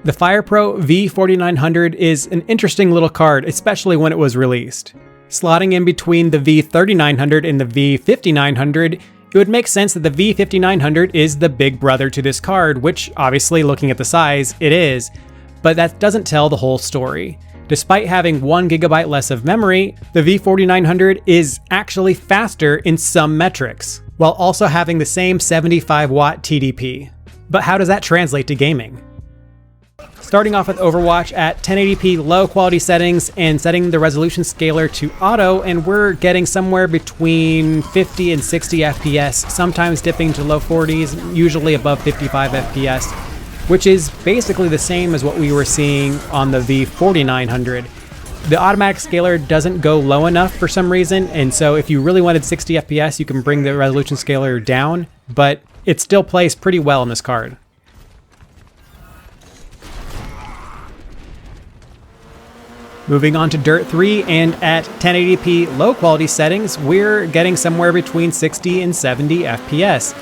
The FirePro V4900 is an interesting little card, especially when it was released. Slotting in between the V3900 and the V5900, it would make sense that the V5900 is the big brother to this card, which obviously, looking at the size, it is, but that doesn't tell the whole story. Despite having 1 GB less of memory, the V4900 is actually faster in some metrics, while also having the same 75-watt TDP. But how does that translate to gaming? Starting off with Overwatch at 1080p low quality settings and setting the resolution scaler to auto, and we're getting somewhere between 50 and 60 FPS, sometimes dipping to low 40s, usually above 55 FPS, which is basically the same as what we were seeing on the V4900. The automatic scaler doesn't go low enough for some reason, and so if you really wanted 60 FPS, you can bring the resolution scaler down, but it still plays pretty well in this card. Moving on to Dirt 3, and at 1080p low quality settings, we're getting somewhere between 60 and 70 FPS,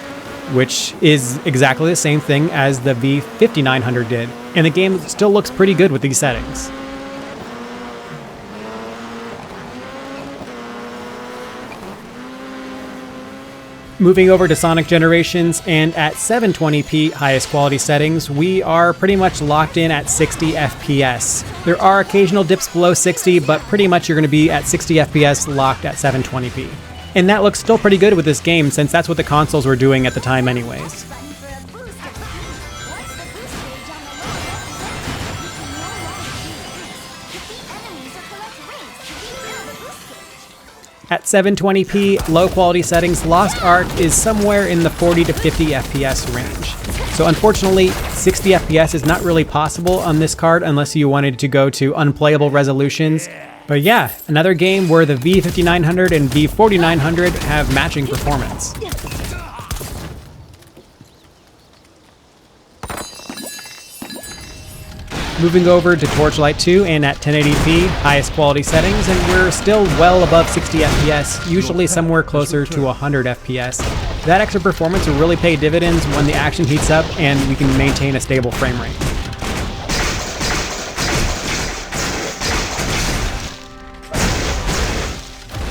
which is exactly the same thing as the V5900 did, and the game still looks pretty good with these settings. Moving over to Sonic Generations, and at 720p highest quality settings, we are pretty much locked in at 60 FPS. There are occasional dips below 60, but pretty much you're going to be at 60 FPS locked at 720p. And that looks still pretty good with this game, since that's what the consoles were doing at the time anyways. At 720p low quality settings, Lost Ark is somewhere in the 40 to 50 FPS range. So unfortunately, 60 FPS is not really possible on this card unless you wanted to go to unplayable resolutions. But yeah, another game where the V5900 and V4900 have matching performance. Moving over to Torchlight 2, and at 1080p highest quality settings, and we're still well above 60 FPS, usually somewhere closer to 100 FPS. That extra performance will really pay dividends when the action heats up and we can maintain a stable frame rate.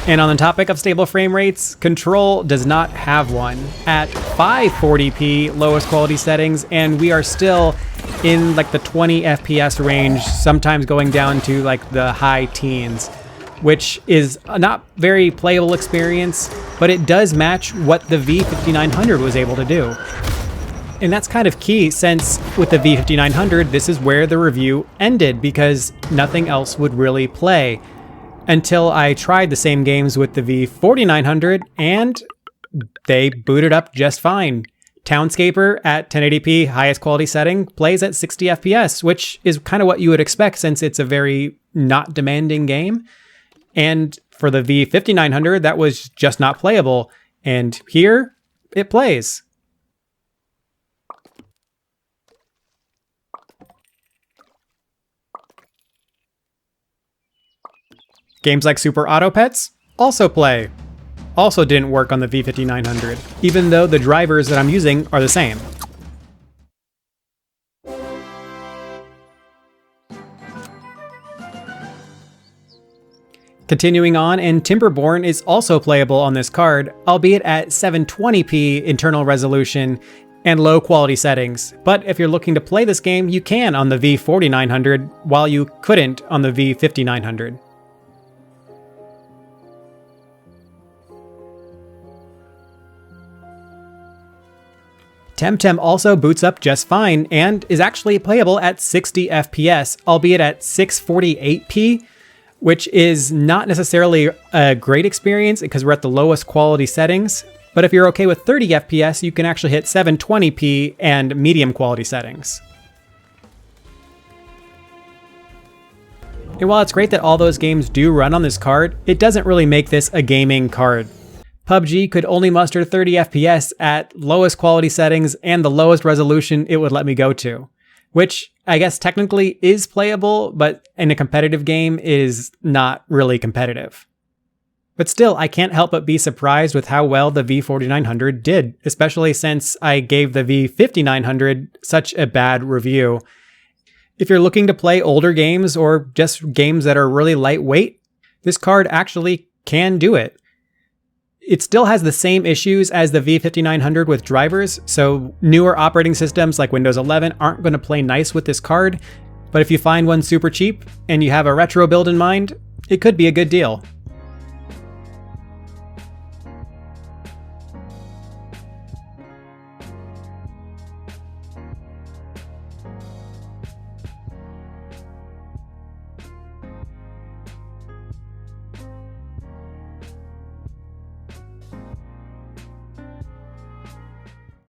And on the topic of stable frame rates, Control does not have one. At 540p lowest quality settings, and we are still in like the 20 FPS range, sometimes going down to like the high teens, which is a not very playable experience, but it does match what the V5900 was able to do. And that's kind of key, since with the V5900, this is where the review ended because nothing else would really play. Until I tried the same games with the V4900, and they booted up just fine. Townscaper at 1080p highest quality setting plays at 60 FPS, which is kind of what you would expect since it's a very not demanding game. And for the V5900, that was just not playable. And here, it plays. Games like Super Auto Pets also play. Also didn't work on the V5900, even though the drivers that I'm using are the same. Continuing on, and Timberborn is also playable on this card, albeit at 720p internal resolution and low quality settings. But if you're looking to play this game, you can on the V4900, while you couldn't on the V5900. Temtem also boots up just fine and is actually playable at 60 FPS, albeit at 648p, which is not necessarily a great experience because we're at the lowest quality settings. But if you're okay with 30 FPS, you can actually hit 720p and medium quality settings. And while it's great that all those games do run on this card, it doesn't really make this a gaming card. PUBG could only muster 30 FPS at lowest quality settings and the lowest resolution it would let me go to, which I guess technically is playable, but in a competitive game is not really competitive. But still, I can't help but be surprised with how well the V4900 did, especially since I gave the V5900 such a bad review. If you're looking to play older games or just games that are really lightweight, this card actually can do it. It still has the same issues as the V4900 with drivers, so newer operating systems like Windows 11 aren't going to play nice with this card, but if you find one super cheap and you have a retro build in mind, it could be a good deal.